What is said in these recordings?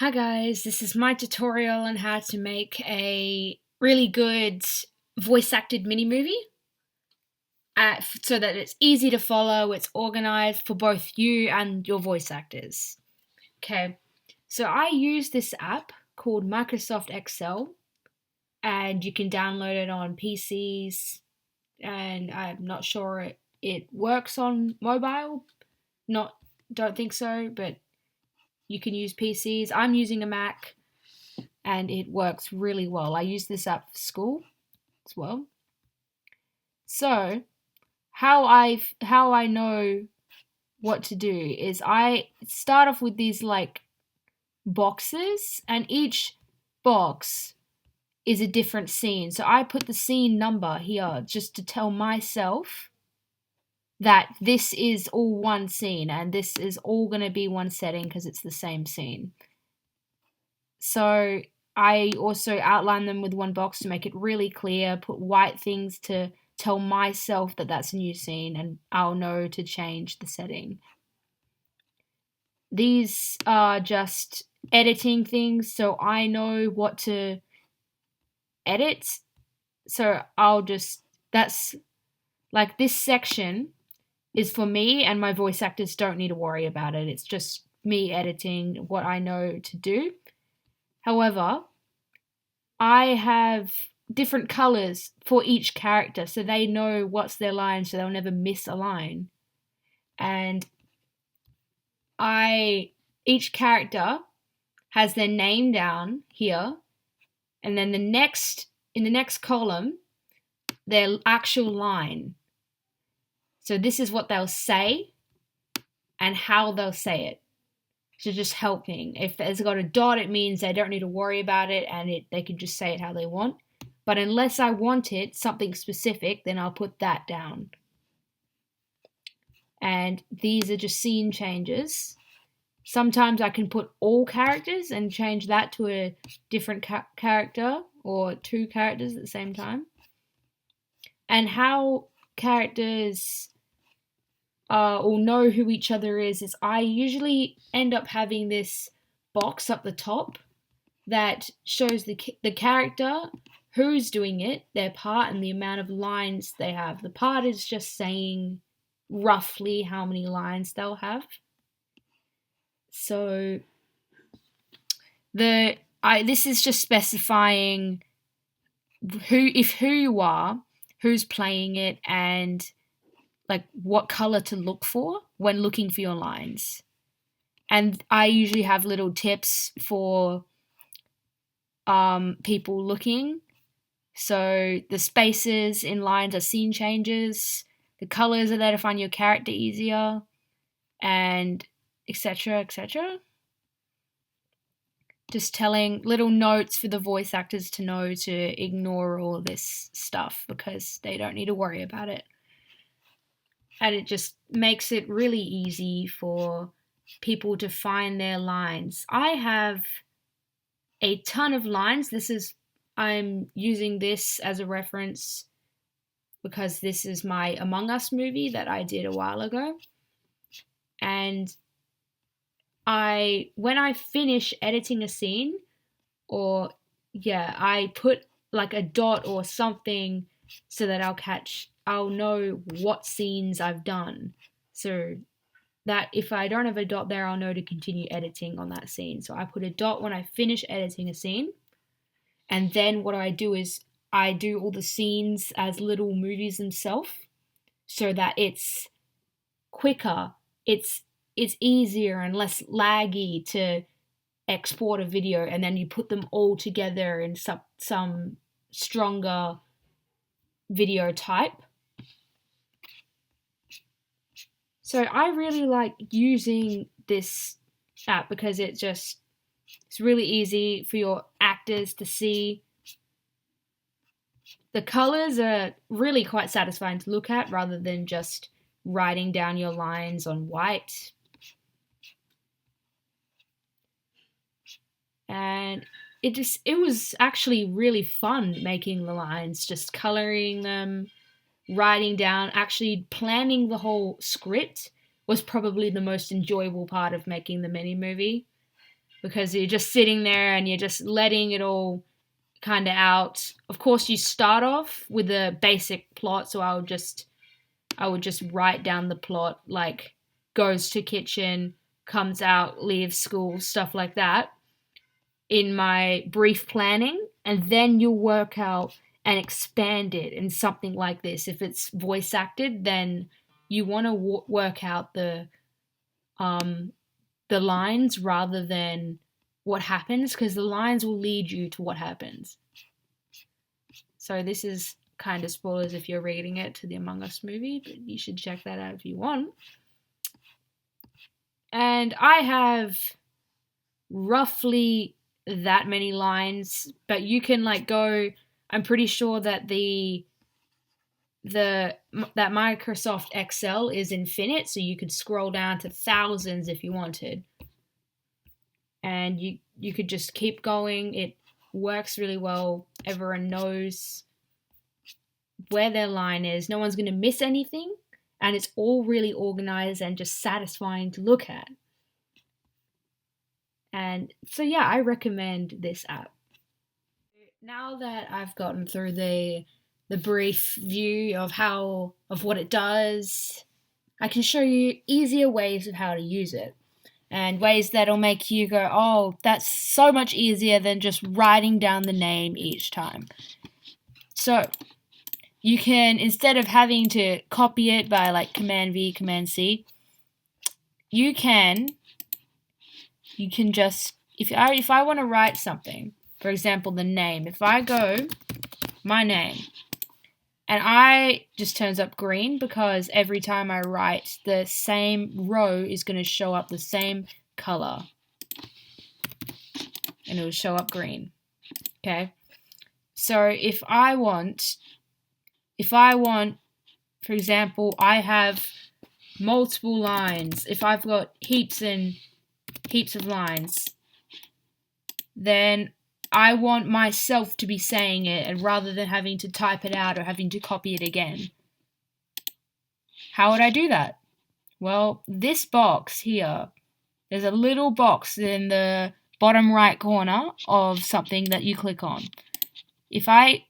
Hi guys, this is my tutorial on how to make a really good voice acted mini movie so that it's easy to follow, it's organized for both you and your voice actors. Okay, so I use this app called Microsoft Excel, and you can download it on PCs, and I'm not sure it works on mobile. Not, don't think so, but you can use PCs. I'm using a Mac and it works really well. I use this app for school as well. So how I know what to do is I start off with these like boxes, and each box is a different scene. So I put the scene number here just to tell myself that this is all one scene and this is all going to be one setting because it's the same scene. So I also outline them with one box to make it really clear, put white things to tell myself that that's a new scene and I'll know to change the setting. These are just editing things, so I know what to edit. So that's like this section is for me, and my voice actors don't need to worry about it. It's just me editing what I know to do. However, I have different colors for each character so they know what's their line so they'll never miss a line. And each character has their name down here, and then in the next column their actual line. So this is what they'll say and how they'll say it. So just helping. If it's got a dot, it means they don't need to worry about it and they can just say it how they want. But unless I want it, something specific, then I'll put that down. And these are just scene changes. Sometimes I can put all characters and change that to a different character or two characters at the same time. And how characters or know who each other is I usually end up having this box up the top that shows the character, who's doing it, their part, and the amount of lines they have. The part is just saying roughly how many lines they'll have. So this is just specifying who you are, who's playing it, and like what color to look for when looking for your lines. And I usually have little tips for people looking. So the spaces in lines are scene changes. The colors are there to find your character easier, and etc. etc. Just telling little notes for the voice actors to know to ignore all this stuff because they don't need to worry about it. And it just makes it really easy for people to find their lines. I have a ton of lines. I'm using this as a reference because this is my Among Us movie that I did a while ago. And when I finish editing a scene, I put like a dot or something so that I'll know what scenes I've done. So that if I don't have a dot there, I'll know to continue editing on that scene. So I put a dot when I finish editing a scene. And then what I do is I do all the scenes as little movies themselves so that it's quicker, it's easier and less laggy to export a video, and then you put them all together in some stronger video type. So I really like using this app because it's really easy for your actors to see. The colors are really quite satisfying to look at rather than just writing down your lines on white. And it was actually really fun making the lines, just coloring them, writing down, actually planning the whole script was probably the most enjoyable part of making the mini movie. because you're just sitting there and you're just letting it all kind of out. Of course, you start off with a basic plot, so I would just write down the plot, like goes to kitchen, comes out, leaves school, stuff like that, in my brief planning, and then you'll work out and expand it in something like this. If it's voice acted, then you want to work out the lines rather than what happens, because the lines will lead you to what happens. So this is kind of spoilers if you're reading it to the Among Us movie, but you should check that out if you want. And I have roughly that many lines, but you can like go, I'm pretty sure that that Microsoft Excel is infinite, so you could scroll down to thousands if you wanted. And you could just keep going. It works really well. Everyone knows where their line is. No one's going to miss anything. And it's all really organized and just satisfying to look at. And so, yeah, I recommend this app. Now that I've gotten through the brief view of what it does, I can show you easier ways of how to use it. And ways that'll make you go, oh, that's so much easier than just writing down the name each time. So you can, instead of having to copy it by like Command V, Command C, you can just, if I want to write something, for example, the name, if I go, my name, and I just turns up green because every time I write, the same row is going to show up the same color. And it will show up green. Okay? So if I want, for example, I have multiple lines. If I've got heaps and heaps of lines, then I want myself to be saying it, and rather than having to type it out or having to copy it again. How would I do that? Well, this box here, there's a little box in the bottom right corner of something that you click on. If I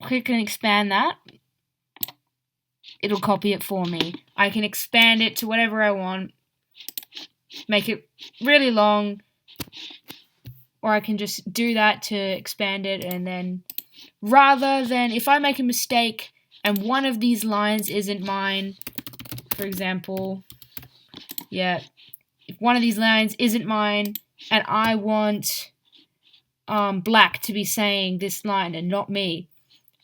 click and expand that, it'll copy it for me. I can expand it to whatever I want, make it really long, or I can just do that to expand it, and then rather than, if I make a mistake and one of these lines isn't mine, for example, if one of these lines isn't mine and I want Black to be saying this line and not me,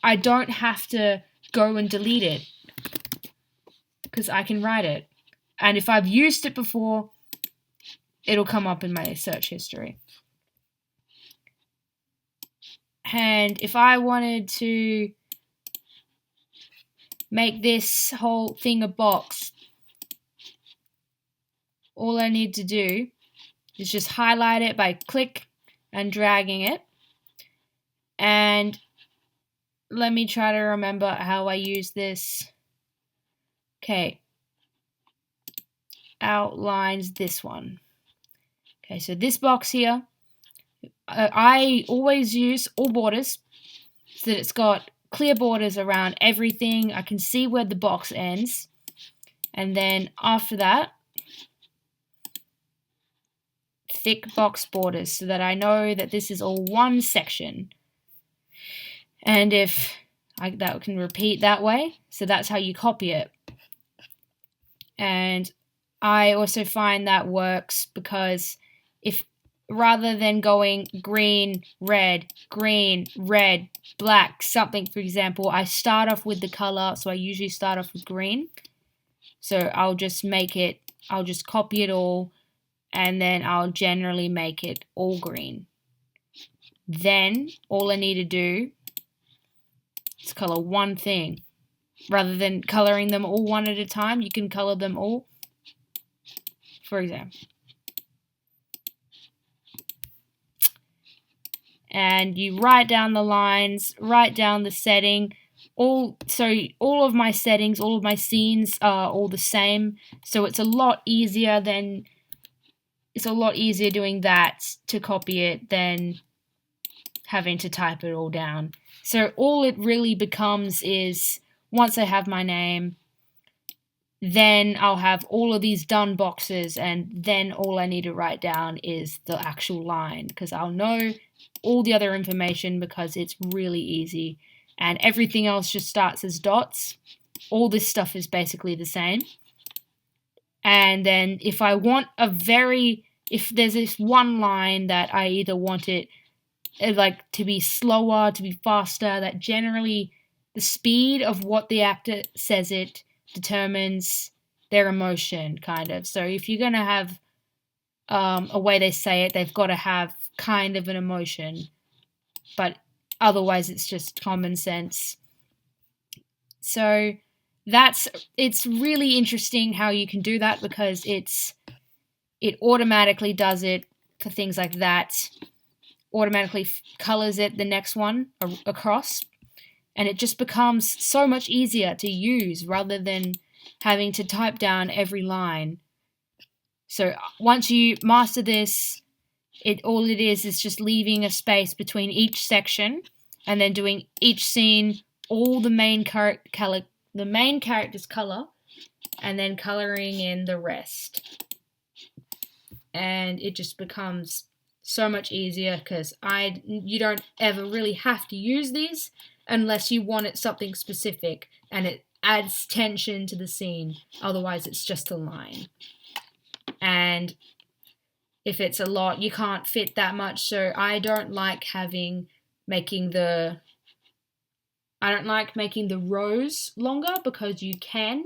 I don't have to go and delete it because I can write it. And if I've used it before, it'll come up in my search history. And if I wanted to make this whole thing a box, all I need to do is just highlight it by click and dragging it. And let me try to remember how I use this. Okay. Outlines this one. Okay, so this box here, I always use all borders so that it's got clear borders around everything. I can see where the box ends. And then after that, thick box borders so that I know that this is all one section. And if that can repeat that way, so that's how you copy it. And I also find that works because if rather than going green, red, black, something, for example, I start off with the color, so I usually start off with green. So I'll just copy it all, and then I'll generally make it all green. Then all I need to do is color one thing. Rather than coloring them all one at a time, you can color them all. For example. And you write down the lines, write down the setting. All of my settings, all of my scenes are all the same. So it's a lot easier than it's a lot easier doing that to copy it than having to type it all down. So all it really becomes is, once I have my name, then I'll have all of these done boxes, and then all I need to write down is the actual line, because I'll know all the other information because it's really easy, and everything else just starts as dots. All this stuff is basically the same. And then if there's this one line that I either want it like to be slower, to be faster, that generally the speed of what the actor says it determines their emotion, kind of. So if you're going to have a way they say it, they've got to have kind of an emotion, but otherwise it's just common sense. So it's really interesting how you can do that, because it automatically does it for things like that, automatically colors it the next one across, and it just becomes so much easier to use rather than having to type down every line. So once you master this, all it is just leaving a space between each section, and then doing each scene, all the main character's color, and then coloring in the rest. And it just becomes so much easier, because you don't ever really have to use these unless you want it something specific and it adds tension to the scene. Otherwise it's just a line. And if it's a lot, you can't fit that much. So I don't like making the rows longer, because you can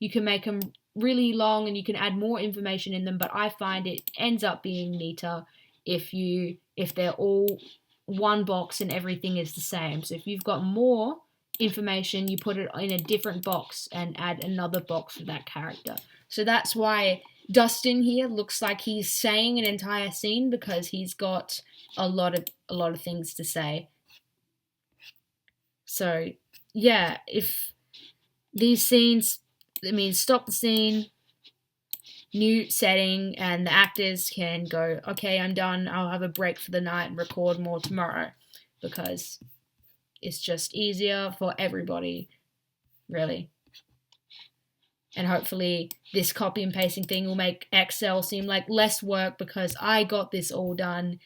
make them really long and you can add more information in them, but I find it ends up being neater if they're all one box and everything is the same. So if you've got more information, you put it in a different box and add another box for that character. So that's why Dustin here looks like he's saying an entire scene, because he's got a lot of things to say. So yeah, if these scenes, stop the scene, new setting, and the actors can go, okay, I'm done, I'll have a break for the night and record more tomorrow, because it's just easier for everybody, really. And hopefully this copy and pasting thing will make Excel seem like less work, because I got this all done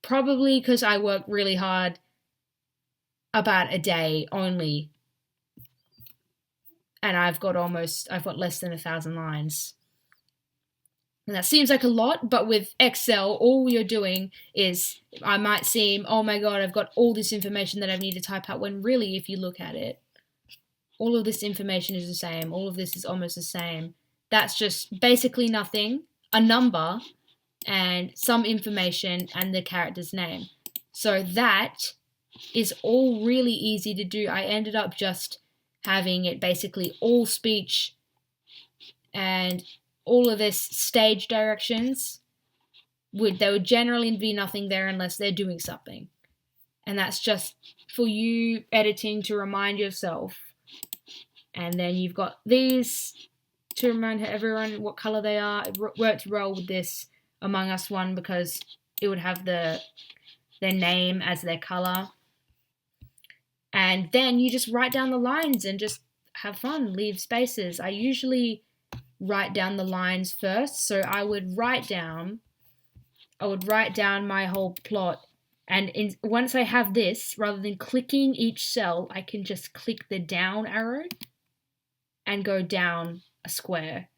probably because I work really hard, about a day only. And I've got less than 1,000 lines. And that seems like a lot, but with Excel, all you're doing is, I might seem, oh my god, I've got all this information that I need to type out, when really, if you look at it, all of this information is the same. All of this is almost the same. That's just basically nothing, a number, and some information, and the character's name. So that is all really easy to do. I ended up just having it basically all speech, and all of this stage directions, there would generally be nothing there unless they're doing something. And that's just for you editing to remind yourself. And then you've got these to remind everyone what color they are. It worked well with this Among Us one, because it would have their name as their color. And then you just write down the lines and just have fun, leave spaces. I usually write down the lines first, so I would write down my whole plot, and once I have this, rather than clicking each cell, I can just click the down arrow and go down a square,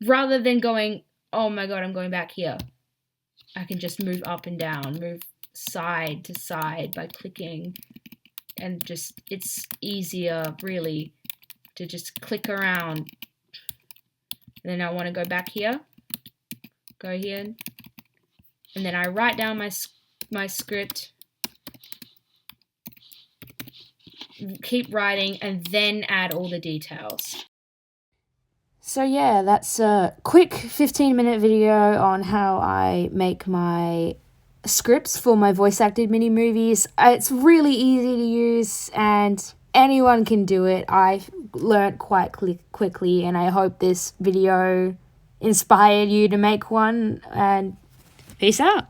rather than going, oh my god, I'm going back here. I can just move up and down, move side to side by clicking, and just, it's easier really to just click around. And then I want to go back here, go here, and then I write down my script, keep writing, and then add all the details. So yeah, that's a quick 15-minute video on how I make my scripts for my voice-acted mini-movies. It's really easy to use, and anyone can do it. I learnt quite quickly, and I hope this video inspired you to make one. And peace out.